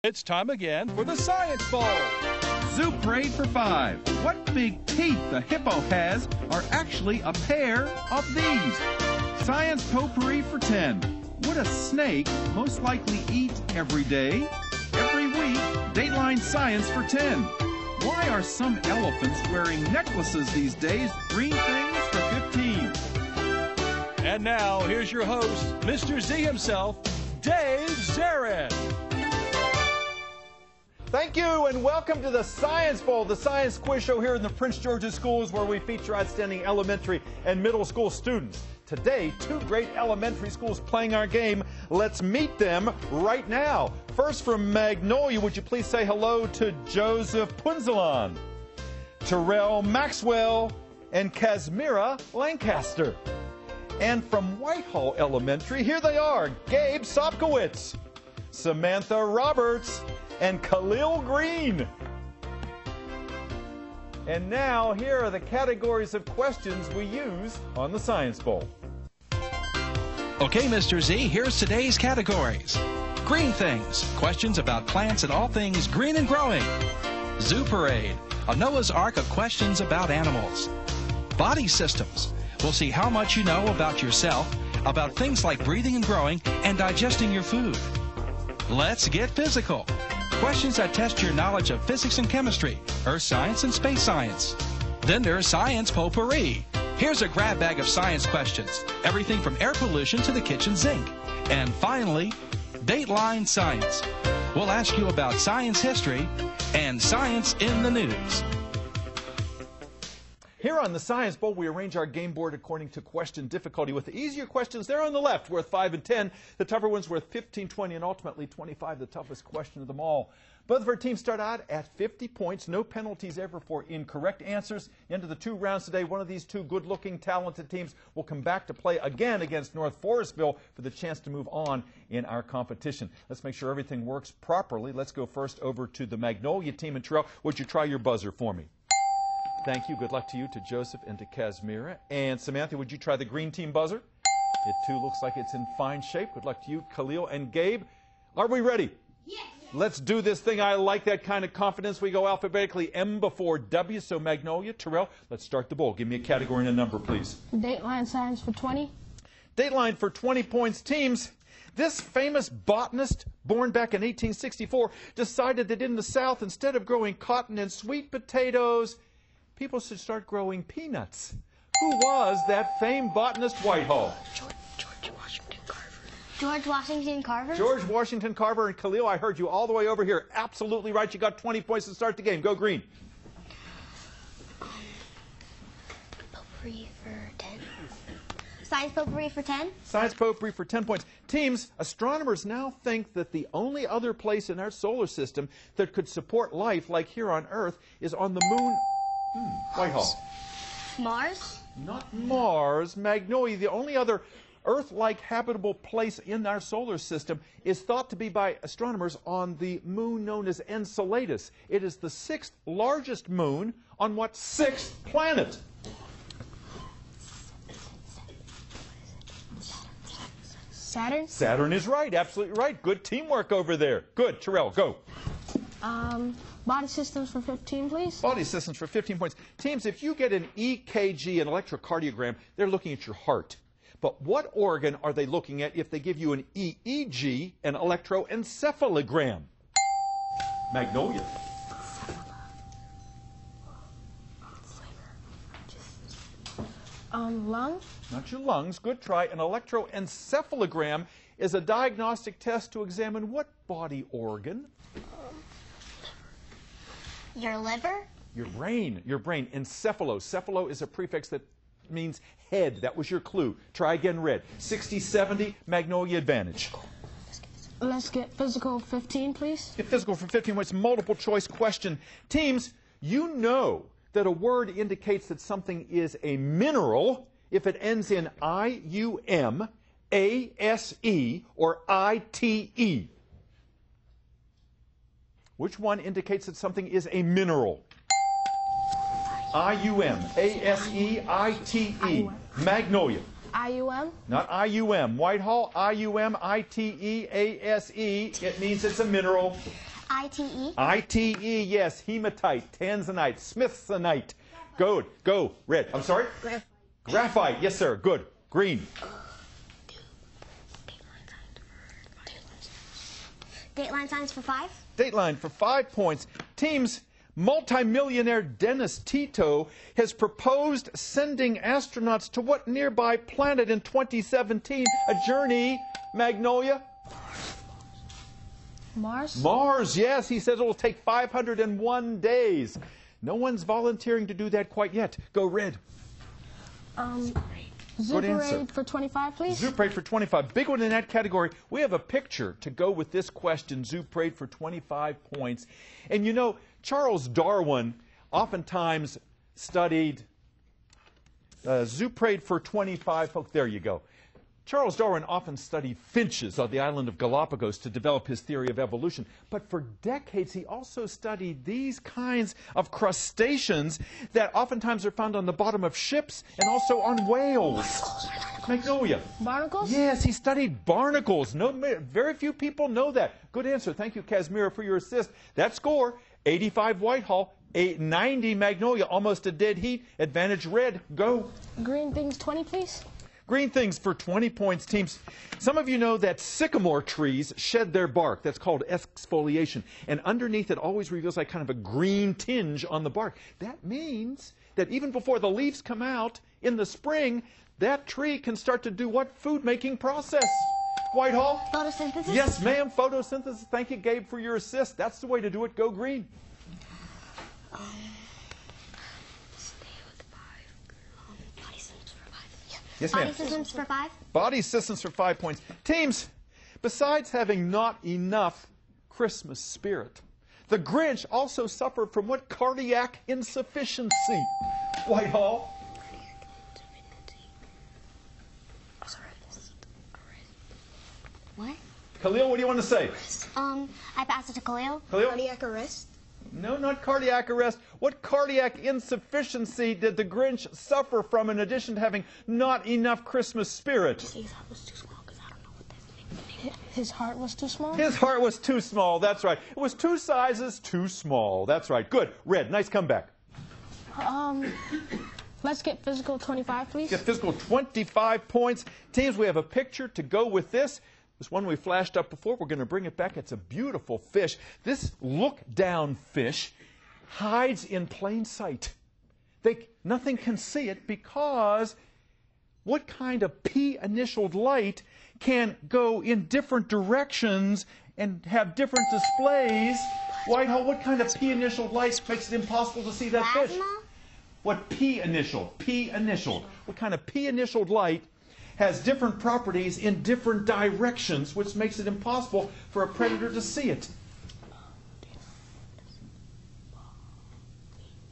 It's time again for the Science Bowl. Zoo parade for 5. What big teeth the hippo has are actually a pair of these. Science potpourri for 10. Would a snake most likely eat every day? Every week, Dateline Science for 10. Why are some elephants wearing necklaces these days? Green things for 15. And now, here's your host, Mr. Z himself, Dave Zarin. Thank you and welcome to the Science Bowl, the science quiz show here in the Prince George's Schools where we feature outstanding elementary and middle school students. Today, 2 great elementary schools playing our game. Let's meet them right now. First from Magnolia, would you please say hello to Joseph Punzalan, Terrell Maxwell, and Kazmira Lancaster. And from Whitehall Elementary, here they are, Gabe Sopkowitz, Samantha Roberts, and Khalil Green. And now, here are the categories of questions we use on the Science Bowl. Okay, Mr. Z, here's today's categories. Green things, questions about plants and all things green and growing. Zoo parade, a Noah's Ark of questions about animals. Body systems, we'll see how much you know about yourself, about things like breathing and growing, and digesting your food. Let's get physical. Questions that test your knowledge of physics and chemistry, earth science and space science. Then there's science potpourri. Here's a grab bag of science questions, everything from air pollution to the kitchen sink. And finally, Dateline Science. We'll ask you about science history and science in the news. Here on the Science Bowl, we arrange our game board according to question difficulty, with the easier questions there on the left worth 5 and 10, the tougher ones worth 15, 20, and ultimately 25, the toughest question of them all. Both of our teams start out at 50 points, no penalties ever for incorrect answers. Into the 2 rounds today, one of these 2 good-looking, talented teams will come back to play again against North Forestville for the chance to move on in our competition. Let's make sure everything works properly. Let's go first over to the Magnolia team. And Terrell, would you try your buzzer for me? Thank you. Good luck to you, to Joseph, and to Kazmira. And Samantha, would you try the green team buzzer? It too looks like it's in fine shape. Good luck to you, Khalil and Gabe. Are we ready? Yes. Let's do this thing. I like that kind of confidence. We go alphabetically, M before W. So Magnolia, Terrell, let's start the bowl. Give me a category and a number, please. Dateline Science for 20. Dateline for 20 points. Teams, this famous botanist, born back in 1864, decided that in the South, instead of growing cotton and sweet potatoes, people should start growing peanuts. Who was that famed botanist, Whitehall? George Washington Carver. George Washington Carver? George Washington Carver. And Khalil, I heard you all the way over here. Absolutely right. You got 20 points to start the game. Go green. Potpourri for 10. Science potpourri for 10? Science potpourri for 10 points. Teams, astronomers now think that the only other place in our solar system that could support life like here on Earth is on the moon. Whitehall. Mars? Not Mars. Magnolia. The only other Earth-like habitable place in our solar system is thought to be by astronomers on the moon known as Enceladus. It is the 6th largest moon on what 6th planet? Saturn? Saturn is right. Absolutely right. Good teamwork over there. Good. Terrell, go. Body systems for 15, please. Body systems for 15 points. Teams, if you get an EKG, an electrocardiogram, they're looking at your heart. But what organ are they looking at if they give you an EEG, an electroencephalogram? Magnolia. Lung? Not your lungs. Good try. An electroencephalogram is a diagnostic test to examine what body organ? Your liver? Your brain. Your brain. Encephalo. Cephalo is a prefix that means head. That was your clue. Try again, red. 60-70, Magnolia advantage. Let's get physical 15, please. Get physical for 15 points. Multiple choice question. Teams, you know that a word indicates that something is a mineral if it ends in I-U-M, A-S-E, or I-T-E. Which one indicates that something is a mineral? I-U-M, A-S-E-I-T-E. Magnolia. IUM? Not IUM. Whitehall, IUM-I-T-E-A-S-E. It means it's a mineral. ITE? ITE, yes. Hematite, tanzanite, smithsonite. Good. Go. Red. I'm sorry? Graphite. Graphite. Yes, sir. Good. Green. Dateline signs for 5? Dateline for 5 points. Team's multimillionaire Dennis Tito has proposed sending astronauts to what nearby planet in 2017? A journey, Magnolia? Mars? Mars, yes. He says it will take 501 days. No one's volunteering to do that quite yet. Go red. Zoo Parade for 25, please. Zoo Parade for 25. Big one in that category. We have a picture to go with this question, Zoo Parade for 25 points. And you know, Charles Darwin oftentimes studied Zoo Parade for 25. Oh, there you go. Charles Darwin often studied finches on the island of Galapagos to develop his theory of evolution. But for decades, he also studied these kinds of crustaceans that oftentimes are found on the bottom of ships and also on whales. Magnolia. Barnacles? Yes, he studied barnacles. No, very few people know that. Good answer. Thank you, Casimira, for your assist. That score, 85 Whitehall, 90 Magnolia, almost a dead heat. Advantage red. Go. Green things 20, please. Green things for 20 points, teams. Some of you know that sycamore trees shed their bark. That's called exfoliation. And underneath it always reveals like kind of a green tinge on the bark. That means that even before the leaves come out in the spring, that tree can start to do what food-making process? Whitehall? Photosynthesis? Yes, ma'am. Photosynthesis. Thank you, Gabe, for your assist. That's the way to do it. Go green. Yes, ma'am. Body systems for 5? Body systems for 5 points. Teams, besides having not enough Christmas spirit, the Grinch also suffered from what cardiac insufficiency? Whitehall? What? Khalil, what do you want to say? I pass it to Khalil. Khalil? Cardiac arrest? No, not cardiac arrest. What cardiac insufficiency did the Grinch suffer from in addition to having not enough Christmas spirit? His heart was too small because I don't know what that means. His heart was too small? His heart was too small. That's right. It was 2 sizes too small. That's right. Good. Red. Nice comeback. Let's get physical 25, please. Get physical 25 points. Teams, we have a picture to go with this. This one we flashed up before. We're going to bring it back. It's a beautiful fish. This look-down fish hides in plain sight. Nothing can see it because what kind of P-initialed light can go in different directions and have different displays? Whitehall, what kind of P-initialed light makes it impossible to see that fish? Plasma? What P-initial? P-initial. What kind of P-initialed light has different properties in different directions, which makes it impossible for a predator to see it?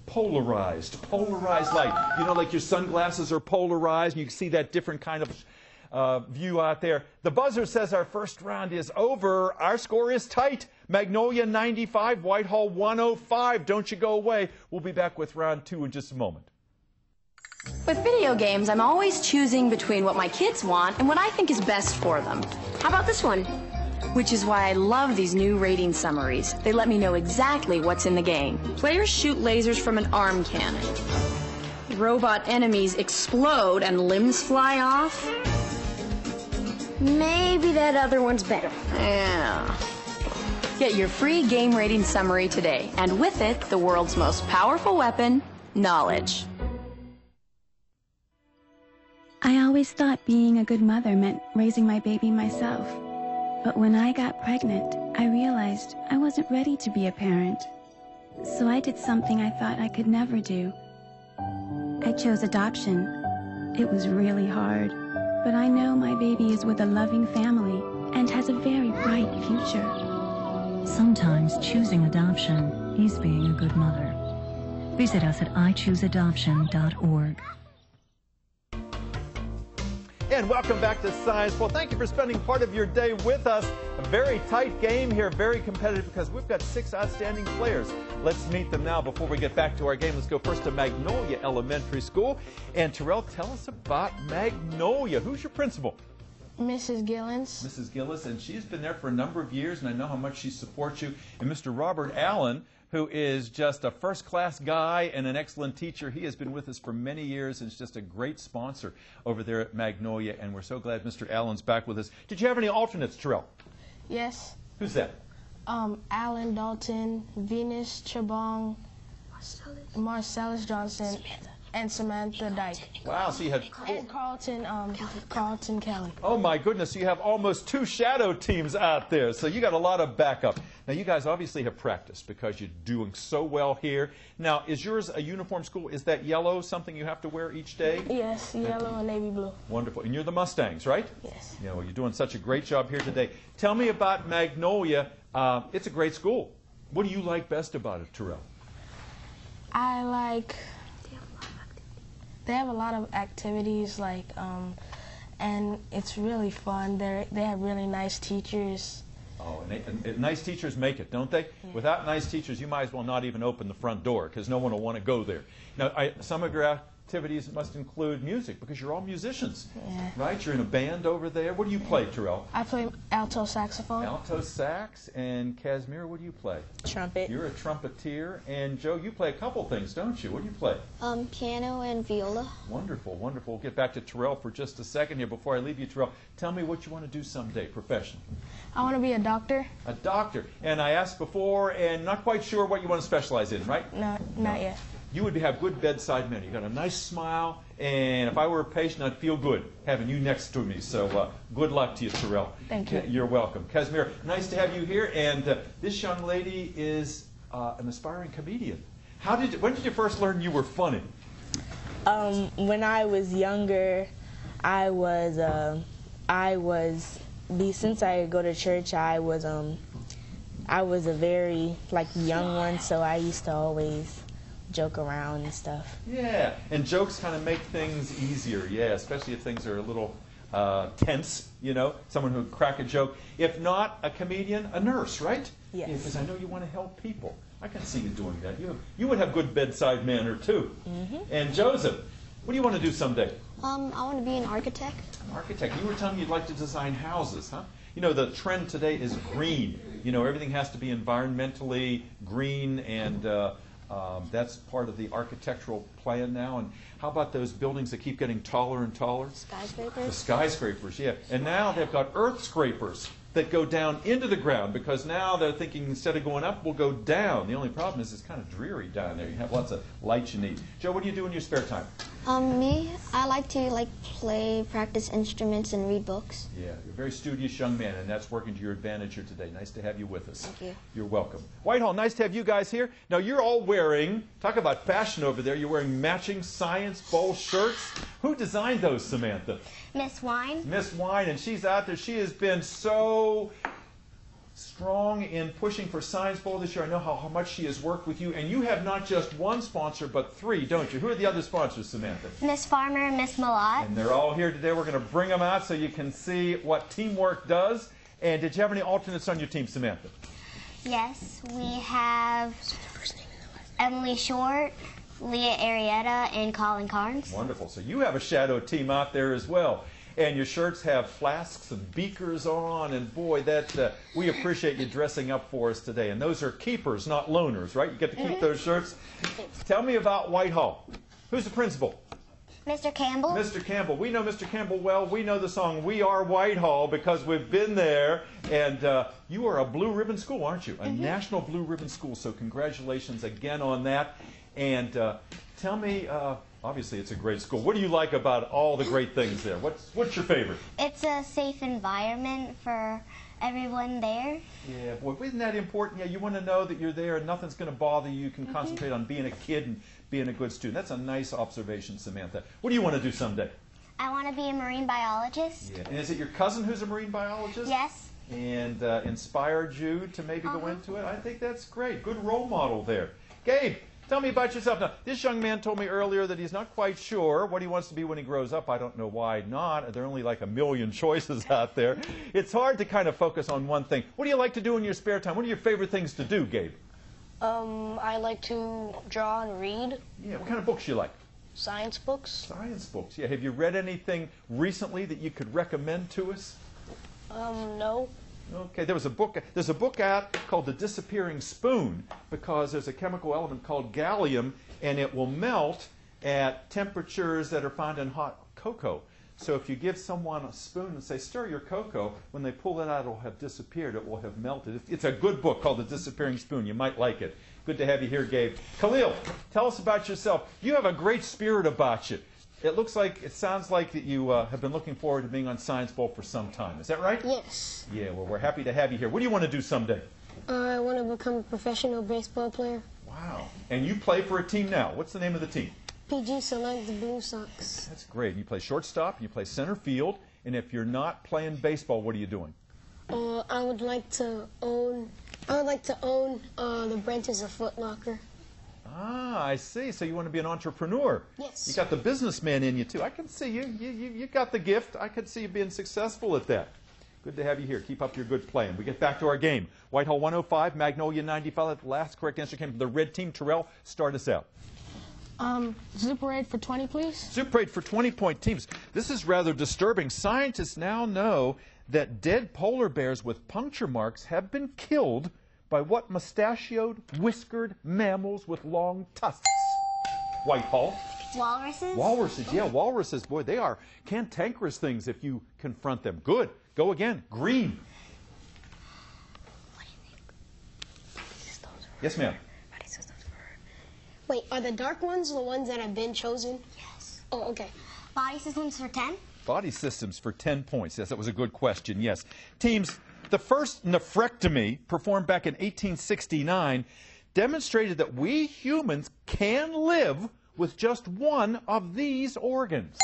Polarized light. You know, like your sunglasses are polarized, and you can see that different kind of view out there. The buzzer says our first round is over. Our score is tight. Magnolia 95, Whitehall 105. Don't you go away. We'll be back with round 2 in just a moment. With video games, I'm always choosing between what my kids want and what I think is best for them. How about this one? Which is why I love these new rating summaries. They let me know exactly what's in the game. Players shoot lasers from an arm cannon. Robot enemies explode and limbs fly off. Maybe that other one's better. Yeah. Get your free game rating summary today, and with it, the world's most powerful weapon, knowledge. I always thought being a good mother meant raising my baby myself. But when I got pregnant, I realized I wasn't ready to be a parent. So I did something I thought I could never do. I chose adoption. It was really hard, but I know my baby is with a loving family and has a very bright future. Sometimes choosing adoption is being a good mother. Visit us at ichooseadoption.org. again, welcome back to Science Bowl. Thank you for spending part of your day with us. A very tight game here, very competitive because we've got 6 outstanding players. Let's meet them now before we get back to our game. Let's go first to Magnolia Elementary School. And Terrell, tell us about Magnolia. Who's your principal? Mrs. Gillens. Mrs. Gillis, and she's been there for a number of years, and I know how much she supports you. And Mr. Robert Allen, who is just a first-class guy and an excellent teacher. He has been with us for many years and is just a great sponsor over there at Magnolia, and we're so glad Mr. Allen's back with us. Did you have any alternates, Terrell? Yes. Who's that? Alan Dalton, Venus Chabong, Marcellus Johnson, and Samantha Dyke. Wow, so you had... And Carlton Kelly. Oh, my goodness, so you have almost 2 shadow teams out there, so you got a lot of backup. Now, you guys obviously have practiced because you're doing so well here. Now, is yours a uniform school? Is that yellow something you have to wear each day? Yes, yellow and navy blue. Wonderful. And you're the Mustangs, right? Yes. You know, well, you're doing such a great job here today. Tell me about Magnolia. It's a great school. What do you like best about it, Terrell? I like... They have a lot of activities, and it's really fun. They have really nice teachers. Oh, and nice teachers make it, don't they? Yeah. Without nice teachers, you might as well not even open the front door because no one will want to go there. Now, some of your activities must include music because you're all musicians, right? You're in a band over there. What do you play, Terrell? I play alto saxophone. Alto sax. And Casimir, what do you play? Trumpet. You're a trumpeter. And Joe, you play a couple things, don't you? What do you play? Piano and viola. Wonderful, wonderful. We'll get back to Terrell for just a second here. Before I leave you, Terrell, tell me what you want to do someday professionally. I want to be a doctor. A doctor. And I asked before, and not quite sure what you want to specialize in, right? No, not yet. You would have good bedside manner. You've got a nice smile, and if I were a patient, I'd feel good having you next to me. So good luck to you, Terrell. Thank you. You're welcome. Casimir, nice to have you here. And this young lady is an aspiring comedian. When did you first learn you were funny? When I was younger, since I go to church, I was a very young one, so I used to always joke around and stuff. Yeah, and jokes kind of make things easier, yeah, especially if things are a little tense, you know, someone who would crack a joke. If not a comedian, a nurse, right? Yes. Yeah, because I know you want to help people. I can see you doing that. You would have good bedside manner, too. Mm-hmm. And Joseph, what do you want to do someday? I want to be an architect. An architect. You were telling me you'd like to design houses, huh? You know, the trend today is green. You know, everything has to be environmentally green, and that's part of the architectural plan now. And how about those buildings that keep getting taller and taller? Skyscrapers. The skyscrapers, yeah. And now they've got earth scrapers that go down into the ground because now they're thinking instead of going up, we'll go down. The only problem is it's kind of dreary down there. You have lots of lights you need. Joe, what do you do in your spare time? Me, I like to play, practice instruments, and read books. Yeah, you're a very studious young man, and that's working to your advantage here today. Nice to have you with us. Thank you. You're welcome. Whitehall, nice to have you guys here. Now, you're all wearing, talk about fashion over there, you're wearing matching Science Bowl shirts. Who designed those, Samantha? Miss Wine. Miss Wine, and she's out there. She has been so strong in pushing for Science Bowl this year. I know how much she has worked with you. And you have not just one sponsor, but 3, don't you? Who are the other sponsors, Samantha? Miss Farmer and Miss Malott. And they're all here today. We're going to bring them out so you can see what teamwork does. And did you have any alternates on your team, Samantha? Yes, we have Emily Short, Leah Arietta, and Colin Carnes. Wonderful. So you have a shadow team out there as well. And your shirts have flasks and beakers on, and boy, we appreciate you dressing up for us today. And those are keepers, not loners, right? You get to keep those shirts. Tell me about Whitehall. Who's the principal? Mr. Campbell. Mr. Campbell. We know Mr. Campbell well. We know the song "We Are Whitehall" because we've been there. And you are a blue ribbon school, aren't you? A national blue ribbon school. So congratulations again on that. And tell me... obviously, it's a great school. What do you like about all the great things there? What's your favorite? It's a safe environment for everyone there. Yeah, boy, isn't that important? Yeah, you want to know that you're there and nothing's going to bother you. You can concentrate on being a kid and being a good student. That's a nice observation, Samantha. What do you want to do someday? I want to be a marine biologist. Yeah. And is it your cousin who's a marine biologist? Yes. And inspired you to maybe go into it? I think that's great. Good role model there. Gabe, Tell me about yourself. Now, this young man told me earlier that he's not quite sure what he wants to be when he grows up. I don't know why not. There are only like a million choices out there. It's hard to kind of focus on one thing. What do you like to do in your spare time? What are your favorite things to do, Gabe? I like to draw and read. Yeah, what kind of books you like? Science books. Science books, yeah. Have you read anything recently that you could recommend to us? No. Okay, there's a book out called The Disappearing Spoon, because there's a chemical element called gallium, and it will melt at temperatures that are found in hot cocoa. So if you give someone a spoon and say, stir your cocoa, when they pull it out, it will have disappeared. It will have melted. It's a good book called The Disappearing Spoon. You might like it. Good to have you here, Gabe. Khalil, tell us about yourself. You have a great spirit about you. It sounds like that you have been looking forward to being on Science Bowl for some time. Is that right? Yes. Yeah, well, we're happy to have you here. What do you want to do someday? I want to become a professional baseball player. Wow. And you play for a team now. What's the name of the team? PG Select the Blue Sox. That's great. You play shortstop, and you play center field, and if you're not playing baseball, what are you doing? I would like to own the branches of Foot Locker. Ah, I see. So you want to be an entrepreneur. Yes. You got the businessman in you, too. I can see you. You got the gift. I could see you being successful at that. Good to have you here. Keep up your good play. And we get back to our game. Whitehall 105, Magnolia 95. The last correct answer came from the red team. Terrell, start us out. Super 8 for 20, please. Super 8 for 20-point teams. This is rather disturbing. Scientists now know that dead polar bears with puncture marks have been killed by what mustachioed, whiskered mammals with long tusks? Whitehall. Walruses? Walruses, yeah, walruses. Boy, they are cantankerous things if you confront them. Good. Go again. Green. What do you think? Yes, ma'am. Wait, are the dark ones the ones that have been chosen? Yes. Oh, okay. Body systems for 10? Body systems for 10 points. Yes, that was a good question. Yes. Teams, the first nephrectomy performed back in 1869 demonstrated that we humans can live with just one of these organs.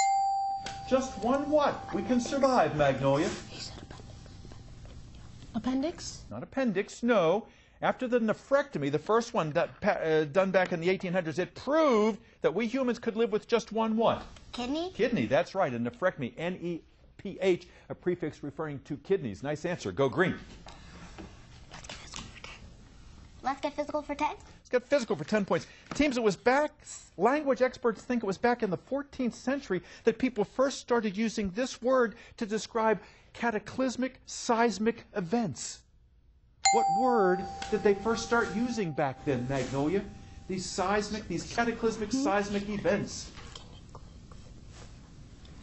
Just one what? We can survive, Magnolia. He said appendix. Not appendix, no. After the nephrectomy, the first one done back in the 1800s, it proved that we humans could live with just one what? Kidney? Kidney, that's right, a nephrectomy, N-E-P-H, a prefix referring to kidneys. Nice answer. Go green. Let's get physical for 10? Let's get physical for 10 points. Teams, it was back, language experts think it was back in the 14th century that people first started using this word to describe cataclysmic seismic events. What word did they first start using back then, Magnolia? These cataclysmic seismic events.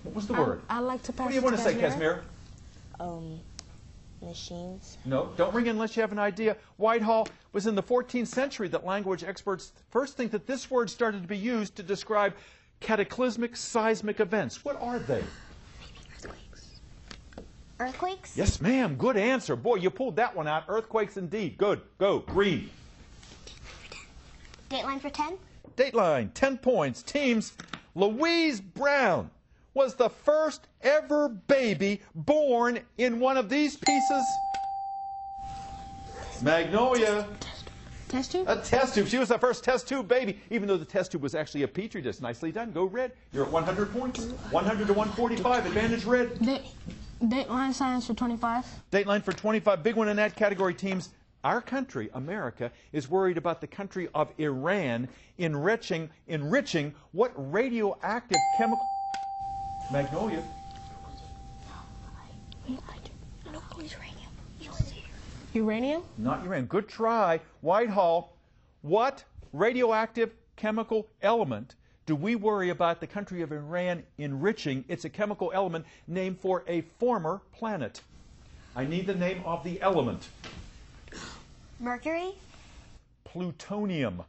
What was the word? I'd like to pass. What do you want to say, Casimir? Machines. No, don't ring in unless you have an idea. Whitehall was in the 14th century that language experts first think that this word started to be used to describe cataclysmic seismic events. What are they? Earthquakes? Yes, ma'am. Good answer. Boy, you pulled that one out. Earthquakes indeed. Good. Go. Green. Dateline for 10? Dateline. 10 points. Teams. Louise Brown was the first ever baby born in one of these pieces. Magnolia. Test tube? A test tube. She was the first test tube baby, even though the test tube was actually a petri dish. Nicely done. Go red. You're at 100 points. 100 to 145. Advantage red. Dateline science for 25. Dateline for 25. Big one in that category, teams. Our country, America, is worried about the country of Iran enriching what radioactive chemical... Magnolia. Uranium? Not uranium. Good try. Whitehall. What radioactive chemical element do we worry about the country of Iran enriching? It's a chemical element named for a former planet. I need the name of the element. Mercury? Plutonium.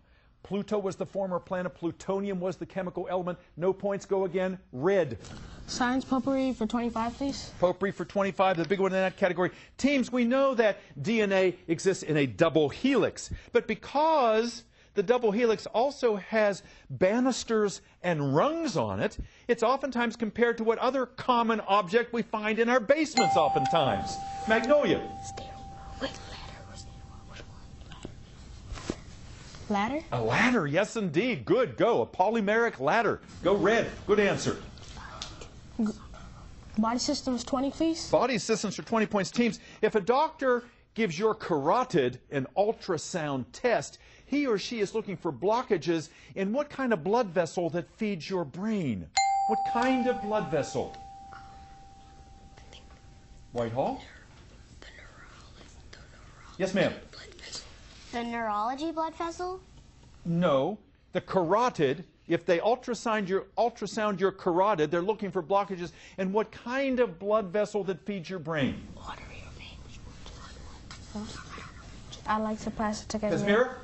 Pluto was the former planet. Plutonium was the chemical element. No points. Go again. Red. Science potpourri for 25, please. Potpourri for 25, the big one in that category. Teams, we know that DNA exists in a double helix. But because the double helix also has banisters and rungs on it, it's oftentimes compared to what other common object we find in our basements oftentimes. Magnolia. Ladder. A ladder, yes indeed. Good, go. A polymeric ladder. Go red. Good answer. Body systems, 20, please. Body systems for 20 points. Teams, if a doctor gives your carotid an ultrasound test, he or she is looking for blockages in what kind of blood vessel that feeds your brain? What kind of blood vessel? Whitehall? Yes, ma'am. The neurology blood vessel? No. The carotid, if they ultrasound your carotid, they're looking for blockages in what kind of blood vessel that feeds your brain? Artery or vein? I like to pass it together. Casmira?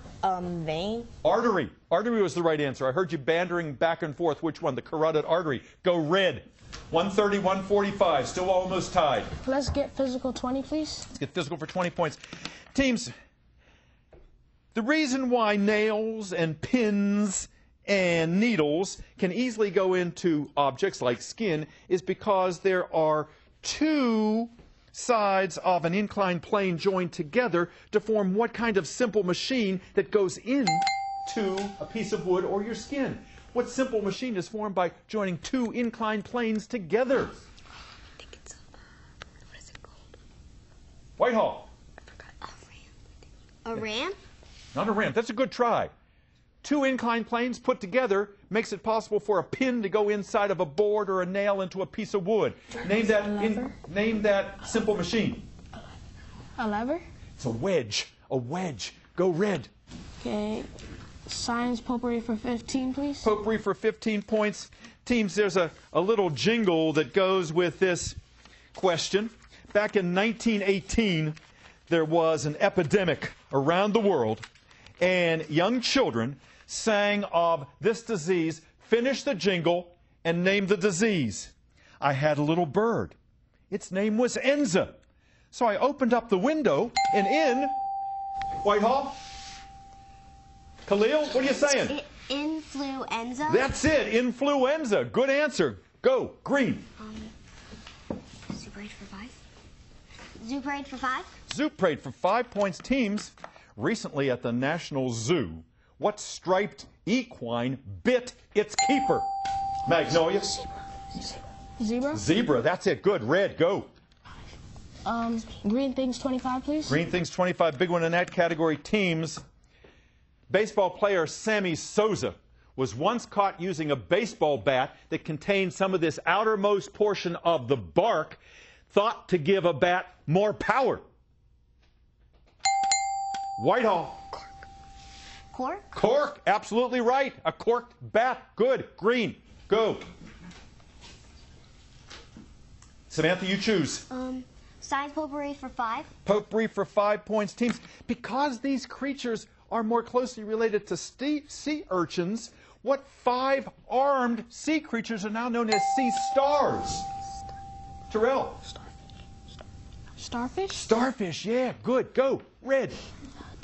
Vein. Artery. Artery was the right answer. I heard you bandering back and forth. Which one? The carotid artery. Go red. 130, 145. Still almost tied. Let's get physical, 20, please. Let's get physical for 20 points. Teams, the reason why nails and pins and needles can easily go into objects like skin is because there are two sides of an inclined plane joined together to form what kind of simple machine that goes into a piece of wood or your skin? What simple machine is formed by joining two inclined planes together? I think it's what is it called? Whitehall. I forgot. A ramp? Not a ramp. That's a good try. Two inclined planes put together makes it possible for a pin to go inside of a board or a nail into a piece of wood. Name that simple machine. A lever? It's a wedge. A wedge. Go red. Okay. Science potpourri for 15, please. Potpourri for 15 points. Teams, there's a little jingle that goes with this question. Back in 1918, there was an epidemic around the world, and young children sang of this disease, finish the jingle, and name the disease. I had a little bird. Its name was Enza. So I opened up the window, and in Whitehall, Khalil, what are you saying? Influenza? That's it, influenza. Good answer. Go, green. Zuprade for 5. Zuprade for 5? Zuprade for 5 points. Teams, recently at the National Zoo, what striped equine bit its keeper? Magnolia? Zebra? Zebra, that's it. Good. Red, go. Green things, 25, please. Green things, 25. Big one in that category. Teams. Baseball player Sammy Sosa was once caught using a baseball bat that contained some of this outermost portion of the bark, thought to give a bat more power. Whitehall. Cork? Cork, absolutely right. A corked bat. Good. Green. Go. Samantha, you choose. Science potpourri for 5. Potpourri for 5 points. Teams, because these creatures are more closely related to sea urchins, what 5 armed sea creatures are now known as sea stars? Terrell. Starfish? Starfish, yeah. Good. Go. Red.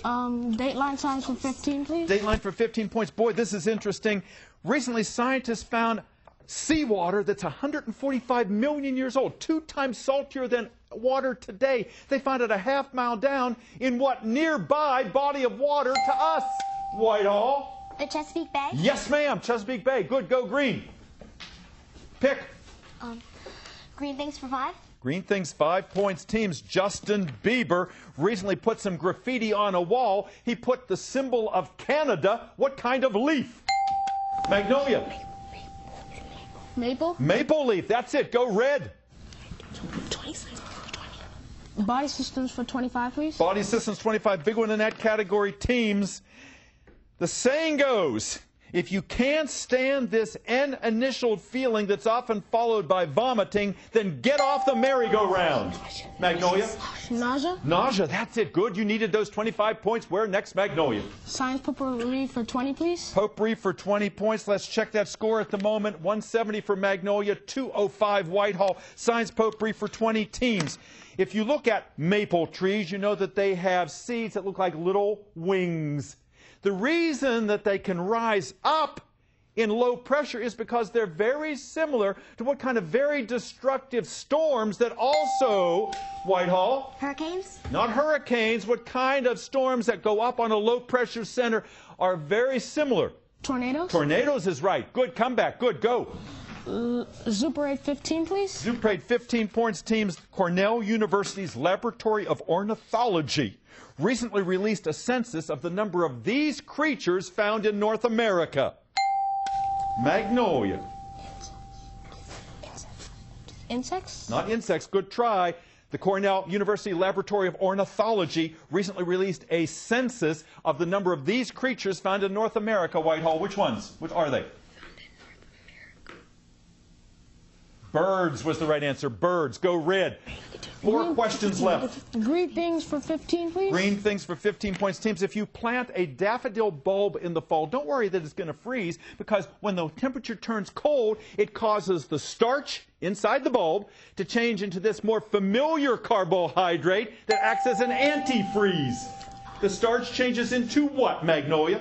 Dateline science for 15, please. Dateline for 15 points. Boy, this is interesting. Recently, scientists found seawater that's 145 million years old, 2 times saltier than water today. They found it a half-mile down in what nearby body of water to us? Whitehall. The Chesapeake Bay? Yes, ma'am. Chesapeake Bay. Good. Go green. Pick. Green things for 5. Green things, 5 points. Teams, Justin Bieber recently put some graffiti on a wall. He put the symbol of Canada. What kind of leaf? Magnolia. Maple? Maple leaf. That's it. Go red. 20. Body systems for 25, please. Body systems, 25. Big one in that category. Teams, the saying goes, if you can't stand this N-initialed feeling that's often followed by vomiting, then get off the merry-go-round. Magnolia? Nausea? Nausea, that's it. Good. You needed those 25 points. Where next, Magnolia? Science potpourri for 20, please. Potpourri for 20 points. Let's check that score at the moment. 170 for Magnolia, 205 Whitehall. Science potpourri for 20 teams. If you look at maple trees, you know that they have seeds that look like little wings. The reason that they can rise up in low pressure is because they're very similar to what kind of very destructive storms that also, Whitehall? Hurricanes? Not hurricanes. What kind of storms that go up on a low pressure center are very similar? Tornadoes? Tornadoes is right. Good comeback. Good. Go. Super 8, 15, please. Super 8, 15 points. Teams. Cornell University's Laboratory of Ornithology recently released a census of the number of these creatures found in North America. Magnolia. Insects? Not insects. Good try. The Cornell University Laboratory of Ornithology recently released a census of the number of these creatures found in North America. Whitehall, which ones? Which are they? Birds was the right answer. Birds. Go red. 4 questions left. Green things for 15, please. Green things for 15 points. Teams, if you plant a daffodil bulb in the fall, don't worry that it's going to freeze, because when the temperature turns cold, it causes the starch inside the bulb to change into this more familiar carbohydrate that acts as an antifreeze. The starch changes into what, Magnolia?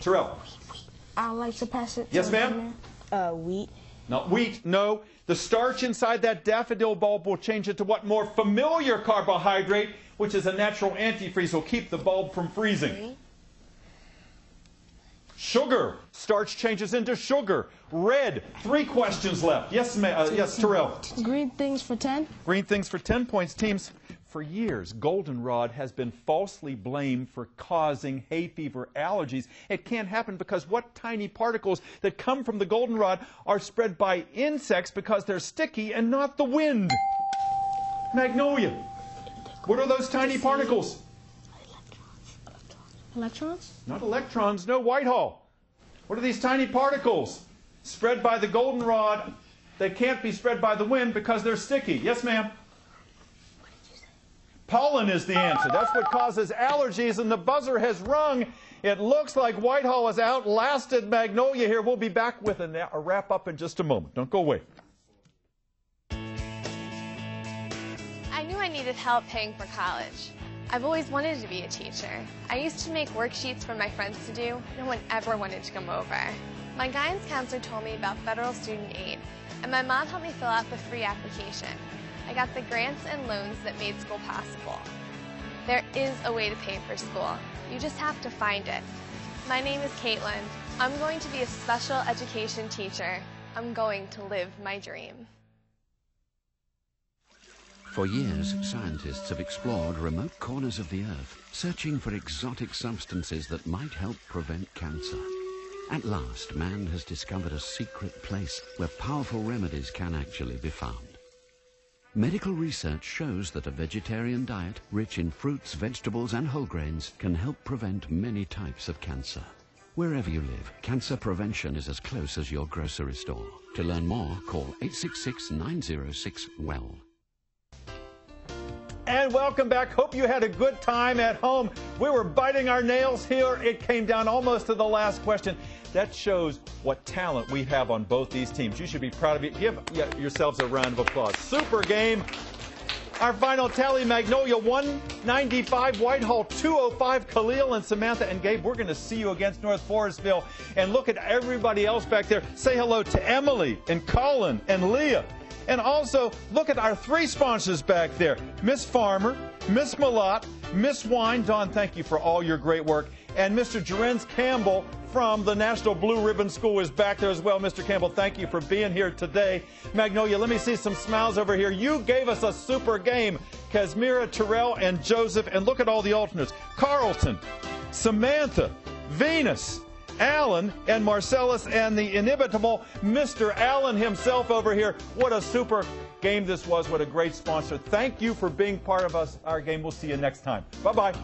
Terrell. I'd like to pass it. Yes, ma'am? Wheat. Not wheat, no. The starch inside that daffodil bulb will change into what more familiar carbohydrate, which is a natural antifreeze, will keep the bulb from freezing. Sugar. Starch changes into sugar. Red. 3 questions left. Yes, yes, Terrell. Green things for 10. Green things for 10 points. Teams, for years, goldenrod has been falsely blamed for causing hay fever allergies. It can't happen because what tiny particles that come from the goldenrod are spread by insects because they're sticky and not the wind. Magnolia. What are those tiny particles? Electrons? Not electrons, no. Whitehall. What are these tiny particles spread by the goldenrod? They can't be spread by the wind because they're sticky. Yes, ma'am? Pollen is the answer. That's what causes allergies, and the buzzer has rung. It looks like Whitehall has outlasted Magnolia here. We'll be back with a wrap-up in just a moment. Don't go away. I knew I needed help paying for college. I've always wanted to be a teacher. I used to make worksheets for my friends to do. No one ever wanted to come over. My guidance counselor told me about federal student aid, and my mom helped me fill out the free application. I got the grants and loans that made school possible. There is a way to pay for school. You just have to find it. My name is Caitlin. I'm going to be a special education teacher. I'm going to live my dream. For years, scientists have explored remote corners of the Earth, searching for exotic substances that might help prevent cancer. At last, man has discovered a secret place where powerful remedies can actually be found. Medical research shows that a vegetarian diet rich in fruits, vegetables and whole grains can help prevent many types of cancer. Wherever you live, cancer prevention is as close as your grocery store. To learn more, call 866-906-WELL. And welcome back. Hope you had a good time at home. We were biting our nails here. It came down almost to the last question. That shows what talent we have on both these teams. You should be proud of it. Give yourselves a round of applause. Super game. Our final tally, Magnolia 195, Whitehall 205, Khalil and Samantha and Gabe. We're going to see you against North Forestville. And look at everybody else back there. Say hello to Emily and Colin and Leah. And also, look at our 3 sponsors back there. Miss Farmer, Miss Malott, Miss Wine. Don, thank you for all your great work. And Mr. Jerens Campbell from the National Blue Ribbon School is back there as well. Mr. Campbell, thank you for being here today. Magnolia, let me see some smiles over here. You gave us a super game. Kazmira, Terrell, and Joseph. And look at all the alternates. Carlton, Samantha, Venus, Alan, and Marcellus, and the inimitable Mr. Allen himself over here. What a super game this was. What a great sponsor. Thank you for being part of our game. We'll see you next time. Bye-bye.